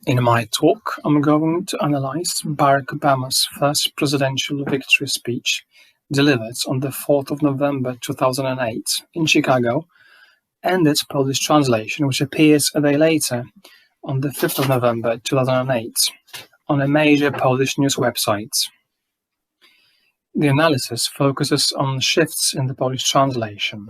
In my talk, I'm going to analyze Barack Obama's first presidential victory speech delivered on the 4th of November 2008 in Chicago, and its Polish translation, which appears a day later on the 5th of November 2008 on a major Polish news website. The analysis focuses on shifts in the Polish translation.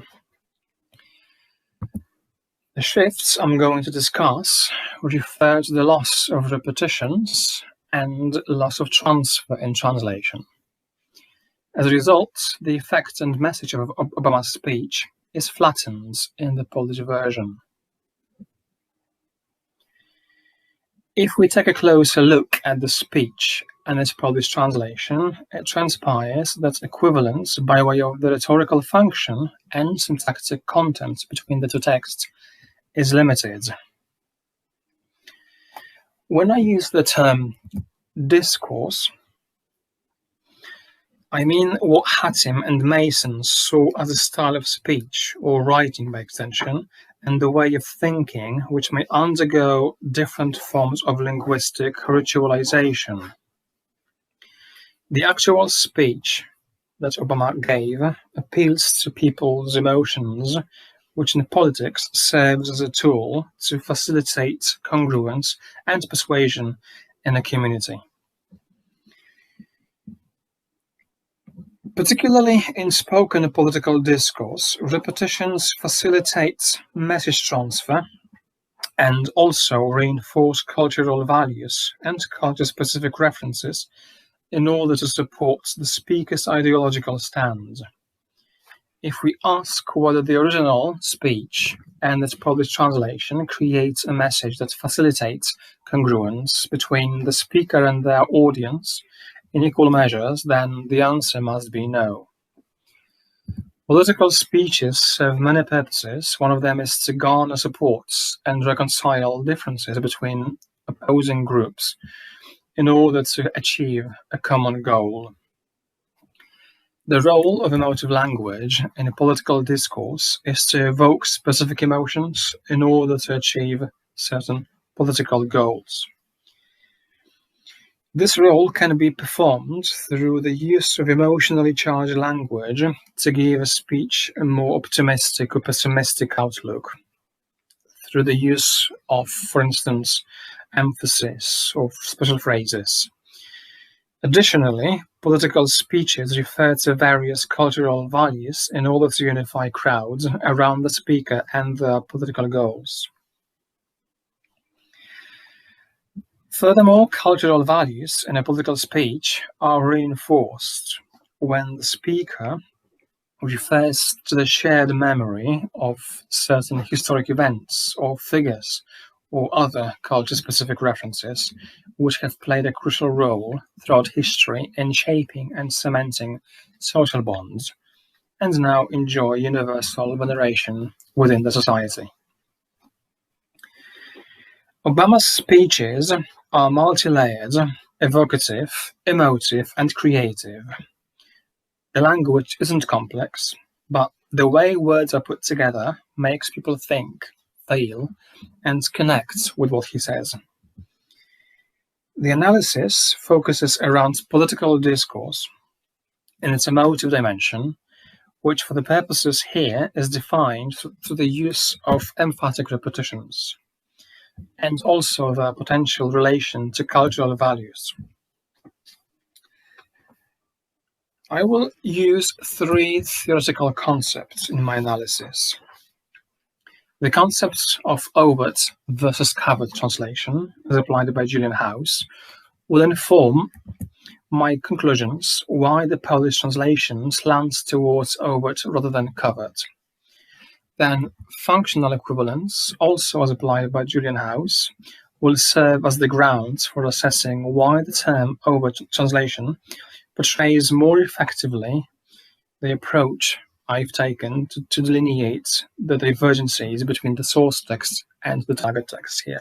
The shifts I'm going to discuss refer to the loss of repetitions and loss of transfer in translation. As a result, the effect and message of Obama's speech is flattened in the Polish version. If we take a closer look at the speech and its Polish translation, it transpires that equivalence by way of the rhetorical function and syntactic content between the two texts is limited. When I use the term discourse, I mean what Hatim and Mason saw as a style of speech or writing by extension, and the way of thinking which may undergo different forms of linguistic ritualization. The actual speech that Obama gave appeals to people's emotions, which in politics serves as a tool to facilitate congruence and persuasion in a community. Particularly in spoken political discourse, repetitions facilitate message transfer and also reinforce cultural values and culture-specific references in order to support the speaker's ideological stand. If we ask whether the original speech and its Polish translation creates a message that facilitates congruence between the speaker and their audience in equal measures, then the answer must be no. Political speeches serve many purposes. One of them is to garner support and reconcile differences between opposing groups in order to achieve a common goal. The role of emotive language in a political discourse is to evoke specific emotions in order to achieve certain political goals. This role can be performed through the use of emotionally charged language to give a speech a more optimistic or pessimistic outlook, through the use of, for instance, emphasis or special phrases. Additionally, political speeches refer to various cultural values in order to unify crowds around the speaker and their political goals. Furthermore, cultural values in a political speech are reinforced when the speaker refers to the shared memory of certain historic events or figures or other culture-specific references which have played a crucial role throughout history in shaping and cementing social bonds and now enjoy universal veneration within the society. Obama's speeches are multi-layered, evocative, emotive, and creative. The language isn't complex, but the way words are put together makes people think, feel, and connect with what he says. The analysis focuses around political discourse in its emotive dimension, which for the purposes here is defined through the use of emphatic repetitions, and also the potential relation to cultural values. I will use three theoretical concepts in my analysis. The concepts of overt versus covert translation, as applied by Julian House, will inform my conclusions why the Polish translation slants towards overt rather than covert. Then functional equivalence, also as applied by Julian House, will serve as the grounds for assessing why the term overt translation portrays more effectively the approach I've taken to delineate the divergencies between the source text and the target text here.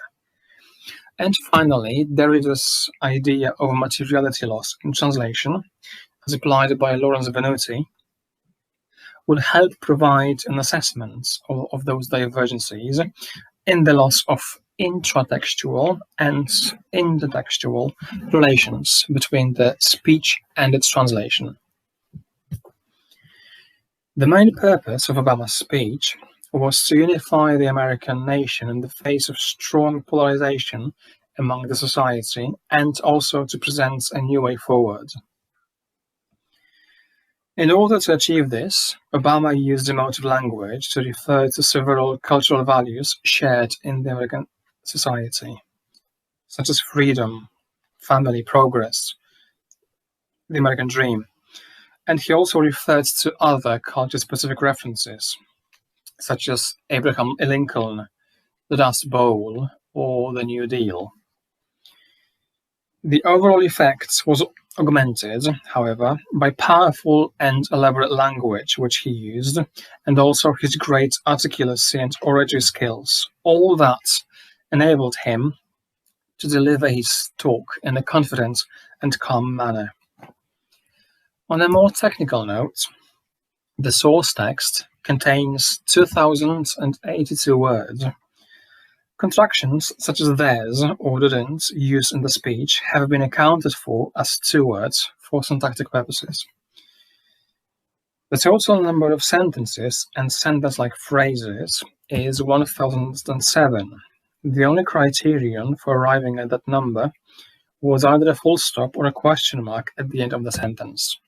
And finally, Derrida's idea of materiality loss in translation, as applied by Lawrence Venuti, will help provide an assessment of those divergencies in the loss of intratextual and intertextual relations between the speech and its translation. The main purpose of Obama's speech was to unify the American nation in the face of strong polarization among the society, and also to present a new way forward. In order to achieve this, Obama used emotive language to refer to several cultural values shared in the American society, such as freedom, family, progress, the American dream. And he also referred to other culture-specific references, such as Abraham Lincoln, the Dust Bowl, or the New Deal. The overall effect was augmented, however, by powerful and elaborate language which he used, and also his great articulacy and oratory skills. All that enabled him to deliver his talk in a confident and calm manner. On a more technical note, the source text contains 2,082 words. Contractions such as "there's" or "didn't" used in the speech have been accounted for as 2 words for syntactic purposes. The total number of sentences and sentence-like phrases is 1,007. The only criterion for arriving at that number was either a full stop or a question mark at the end of the sentence.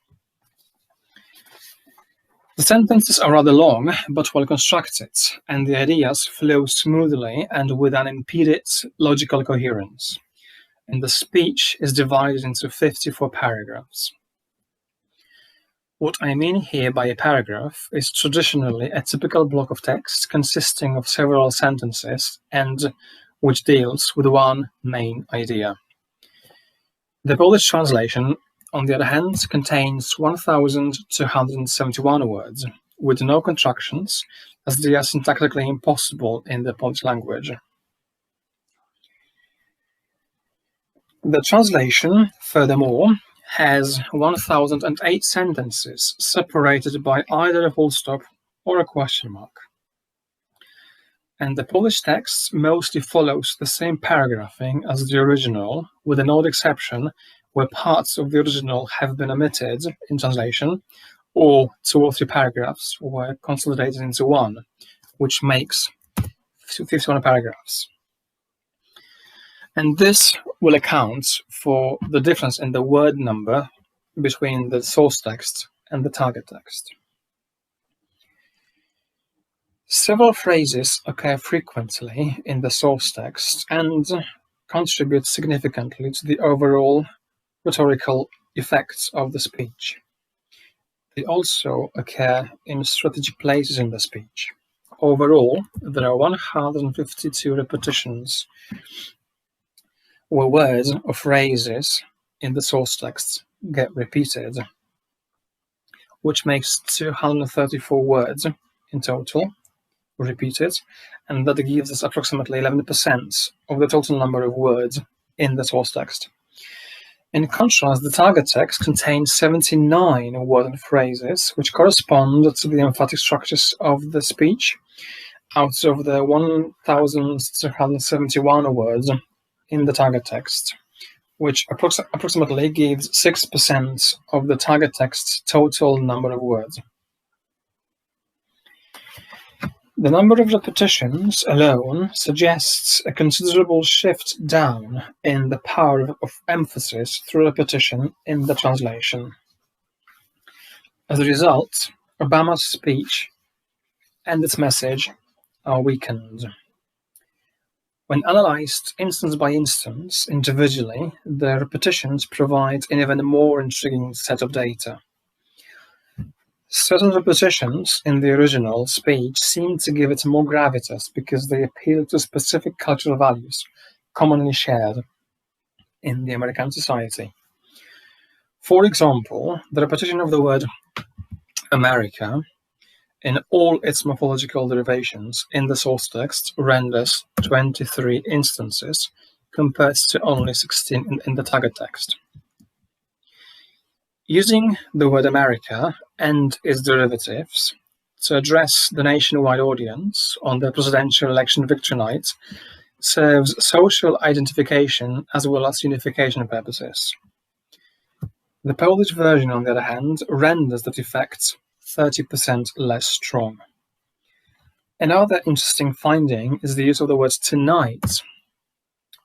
The sentences are rather long, but well constructed, and the ideas flow smoothly and with unimpeded logical coherence. And the speech is divided into 54 paragraphs. What I mean here by a paragraph is traditionally a typical block of text consisting of several sentences and which deals with one main idea. The Polish translation, on the other hand, contains 1,271 words, with no contractions, as they are syntactically impossible in the Polish language. The translation, furthermore, has 1,008 sentences, separated by either a full stop or a question mark. And the Polish text mostly follows the same paragraphing as the original, with an odd exception where parts of the original have been omitted in translation, or 2 or 3 paragraphs were consolidated into one, which makes 51 paragraphs. And this will account for the difference in the word number between the source text and the target text. Several phrases occur frequently in the source text and contribute significantly to the overall rhetorical effects of the speech. They also occur in strategic places in the speech. Overall, there are 152 repetitions where words or phrases in the source text get repeated, which makes 234 words in total repeated, and that gives us approximately 11% of the total number of words in the source text. In contrast, the target text contains 79 words and phrases, which correspond to the emphatic structures of the speech, out of the 1,271 words in the target text, which approximately gives 6% of the target text's total number of words. The number of repetitions alone suggests a considerable shift down in the power of emphasis through repetition in the translation. As a result, Obama's speech and its message are weakened. When analyzed instance by instance, individually, the repetitions provide an even more intriguing set of data. Certain repetitions in the original speech seem to give it more gravitas because they appeal to specific cultural values commonly shared in the American society. For example, the repetition of the word America in all its morphological derivations in the source text renders 23 instances compared to only 16 in the target text. Using the word America and its derivatives to address the nationwide audience on the presidential election victory night serves social identification as well as unification purposes. The Polish version, on the other hand, renders that effect 30% less strong. Another interesting finding is the use of the word tonight,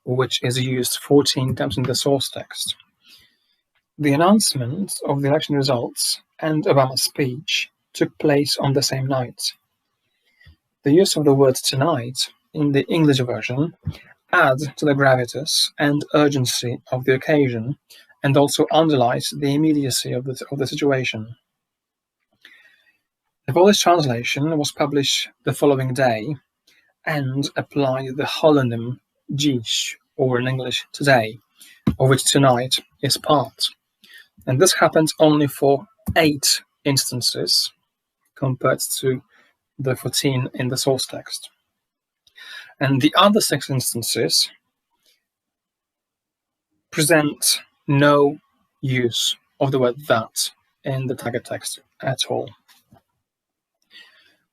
which is used 14 times in the source text. The announcement of the election results and Obama's speech took place on the same night. The use of the word tonight in the English version adds to the gravitas and urgency of the occasion and also underlies the immediacy of the situation. The Polish translation was published the following day and applied the holonym dziś, or in English today, of which tonight is part. And this happens only for 8 instances compared to the 14 in the source text. And the other 6 instances present no use of the word that in the target text at all,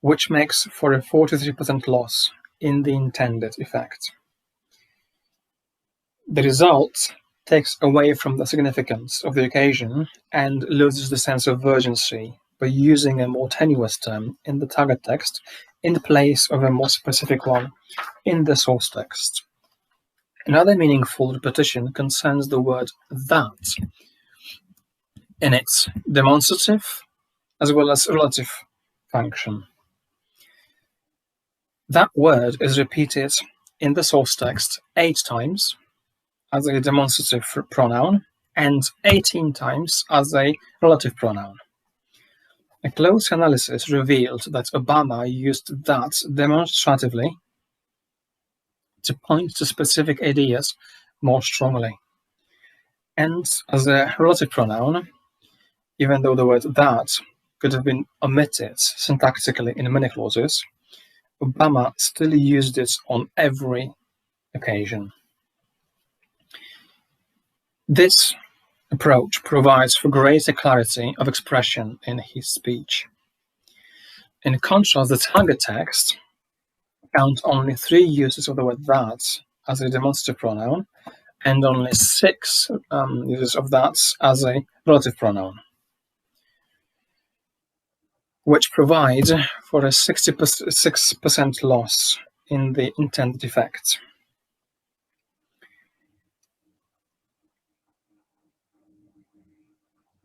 which makes for a 43% loss in the intended effect. The result takes away from the significance of the occasion and loses the sense of urgency by using a more tenuous term in the target text in place of a more specific one in the source text. Another meaningful repetition concerns the word that in its demonstrative as well as relative function. That word is repeated in the source text 8 times as a demonstrative pronoun and 18 times as a relative pronoun. A close analysis revealed that Obama used that demonstratively to point to specific ideas more strongly. And as a relative pronoun, even though the word that could have been omitted syntactically in many clauses, Obama still used it on every occasion. This approach provides for greater clarity of expression in his speech. In contrast, the target text counts only 3 uses of the word that as a demonstrative pronoun and only 6 uses of that as a relative pronoun, which provide for a 66% loss in the intended effect.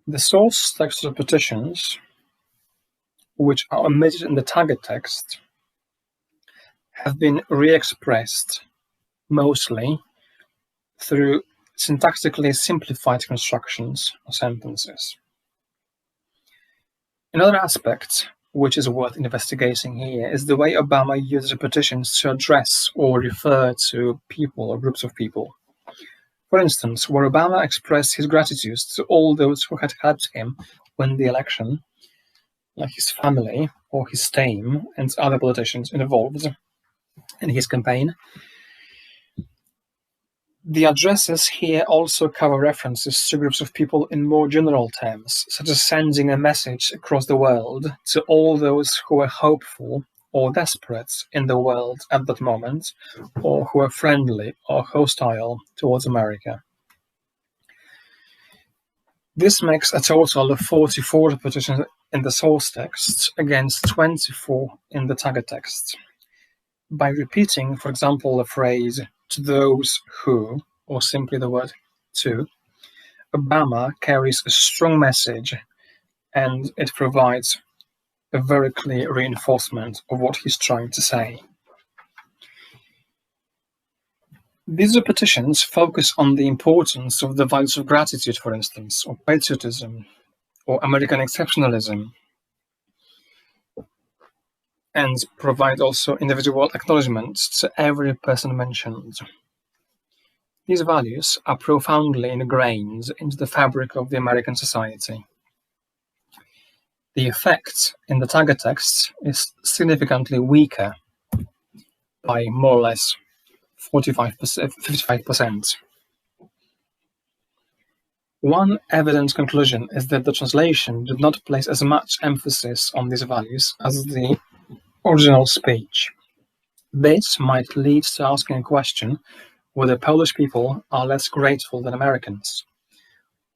The source text repetitions, which are omitted in the target text, have been re-expressed mostly through syntactically simplified constructions of sentences. Another aspect which is worth investigating here is the way Obama uses repetitions to address or refer to people or groups of people. For instance, where Obama expressed his gratitude to all those who had helped him win the election, like his family or his team and other politicians involved in his campaign, the addresses here also cover references to groups of people in more general terms, such as sending a message across the world to all those who were hopeful or desperate in the world at that moment, or who were friendly or hostile towards America. This makes a total of 44 repetitions in the source text against 24 in the target text. By repeating, for example, the phrase "to those who," or simply the word "to," Obama carries a strong message, and it provides a very clear reinforcement of what he's trying to say. These repetitions focus on the importance of the values of gratitude, for instance, or patriotism, or American exceptionalism, and provide also individual acknowledgement to every person mentioned. These values are profoundly ingrained into the fabric of the American society. The effect in the target text is significantly weaker by more or less 55%. One evident conclusion is that the translation did not place as much emphasis on these values as the original speech. This might lead to asking a question whether Polish people are less grateful than Americans.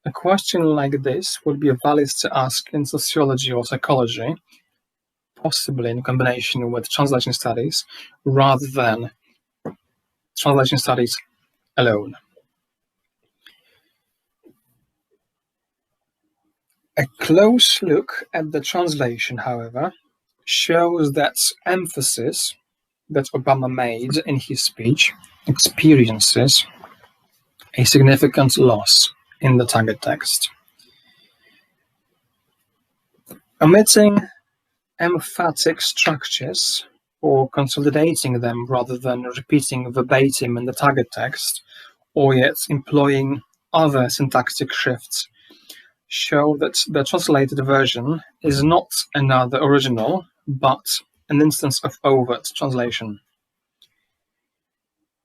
A question like this would be valid to ask in sociology or psychology, possibly in combination with translation studies, rather than translation studies alone. A close look at the translation, however, shows that emphasis that Obama made in his speech experiences a significant loss in the target text. Omitting emphatic structures or consolidating them rather than repeating verbatim in the target text, or yet employing other syntactic shifts, show that the translated version is not another original, but an instance of overt translation.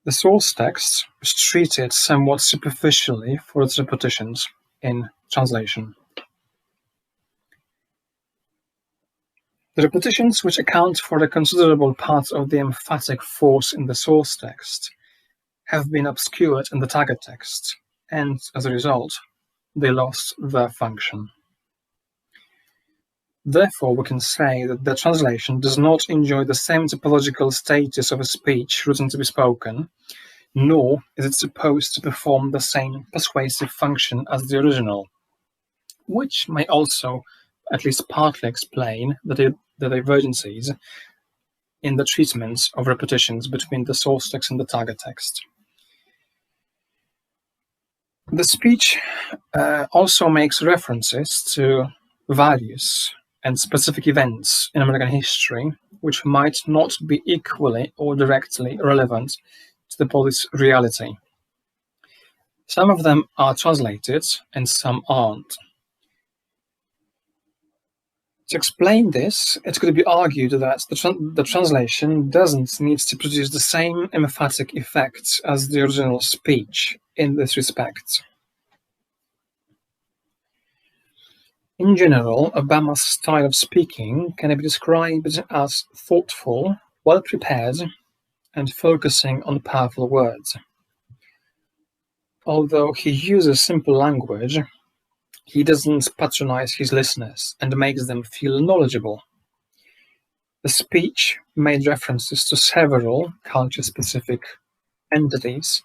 The source text was treated somewhat superficially for its repetitions in translation. The repetitions, which account for a considerable part of the emphatic force in the source text, have been obscured in the target text, and as a result, they lost their function. Therefore, we can say that the translation does not enjoy the same typological status of a speech written to be spoken, nor is it supposed to perform the same persuasive function as the original, which may also at least partly explain the divergencies in the treatment of repetitions between the source text and the target text. The speech also makes references to values and specific events in American history which might not be equally or directly relevant to the Polish reality. Some of them are translated and some aren't. To explain this, it could be argued that the translation doesn't need to produce the same emphatic effect as the original speech in this respect. In general, Obama's style of speaking can be described as thoughtful, well-prepared, and focusing on powerful words. Although he uses simple language, he doesn't patronize his listeners and makes them feel knowledgeable. The speech made references to several culture-specific entities,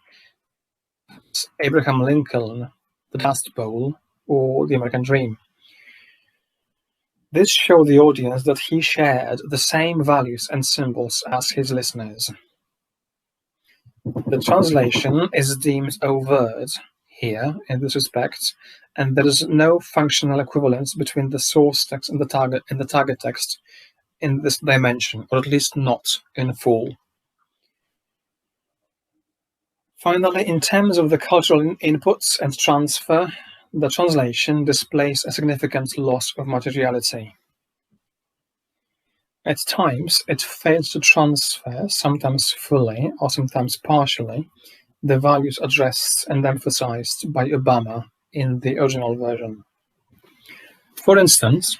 Abraham Lincoln, the Dust Bowl, or the American Dream. This showed the audience that he shared the same values and symbols as his listeners. The translation is deemed overt here in this respect, and there is no functional equivalence between the source text and the target text in this dimension, or at least not in full. Finally, in terms of the cultural inputs and transfer, the translation displays a significant loss of materiality. At times, it fails to transfer, sometimes fully or sometimes partially, the values addressed and emphasized by Obama in the original version. For instance,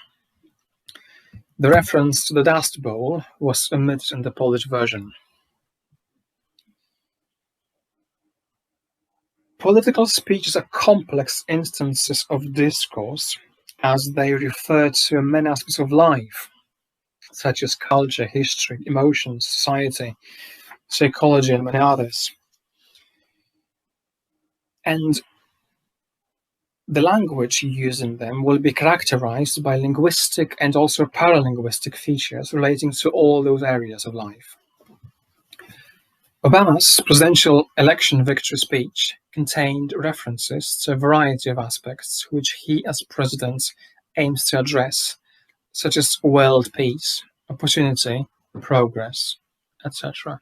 the reference to the Dust Bowl was omitted in the Polish version. Political speeches are complex instances of discourse, as they refer to many aspects of life, such as culture, history, emotions, society, psychology, and many others. And the language used in them will be characterized by linguistic and also paralinguistic features relating to all those areas of life. Obama's presidential election victory speech contained references to a variety of aspects which he as president aims to address, such as world peace, opportunity, progress, etc.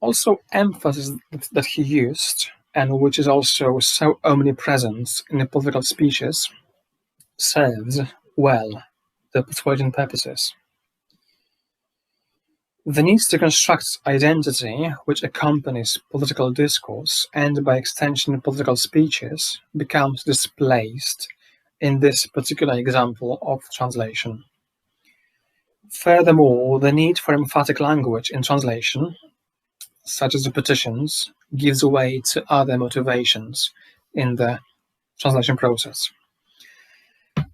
Also, emphasis that he used, and which is also so omnipresent in the political speeches, serves well the persuasion purposes. The need to construct identity which accompanies political discourse, and by extension political speeches, becomes displaced in this particular example of translation. Furthermore, the need for emphatic language in translation, such as repetitions, gives way to other motivations in the translation process.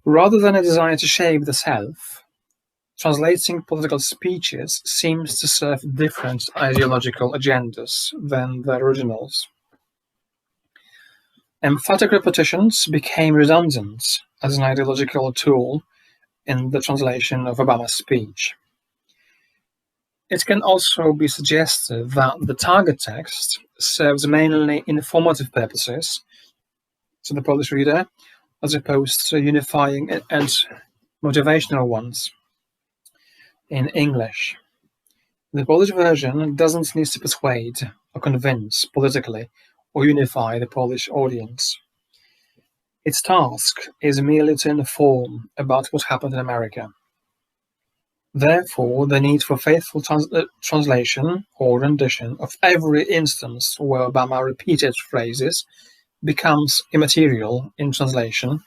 Rather than a desire to shape the self, translating political speeches seems to serve different ideological agendas than the originals. Emphatic repetitions became redundant as an ideological tool in the translation of Obama's speech. It can also be suggested that the target text serves mainly informative purposes to the Polish reader, as opposed to unifying and motivational ones in English. The Polish version doesn't need to persuade or convince politically or unify the Polish audience. Its task is merely to inform about what happened in America. Therefore, the need for faithful translation or rendition of every instance where Obama repeated phrases becomes immaterial in translation,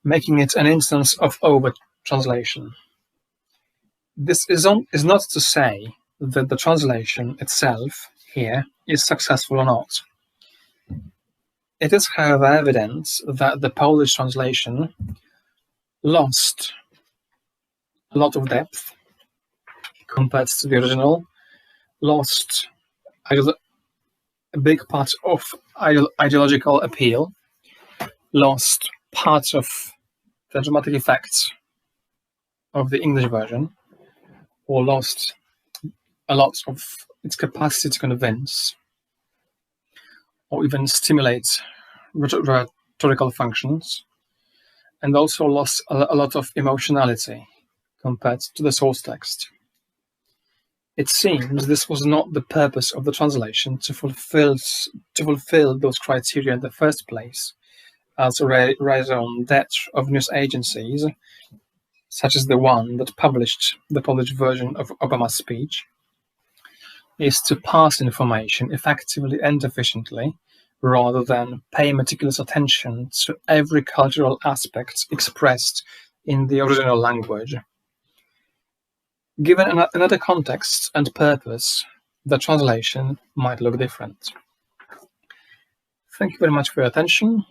making it an instance of over-translation. This is not to say that the translation itself here is successful or not. It is, however, evident that the Polish translation lost a lot of depth compared to the original, lost a big part of ideological appeal, lost part of the dramatic effects of the English version, or lost a lot of its capacity to convince or even stimulate rhetorical functions, and also lost a lot of emotionality compared to the source text. It seems this was not the purpose of the translation to fulfill those criteria in the first place, as a raison d'etre of news agencies, such as the one that published the Polish version of Obama's speech, is to pass information effectively and efficiently, rather than pay meticulous attention to every cultural aspect expressed in the original language. Given another context and purpose, the translation might look different. Thank you very much for your attention.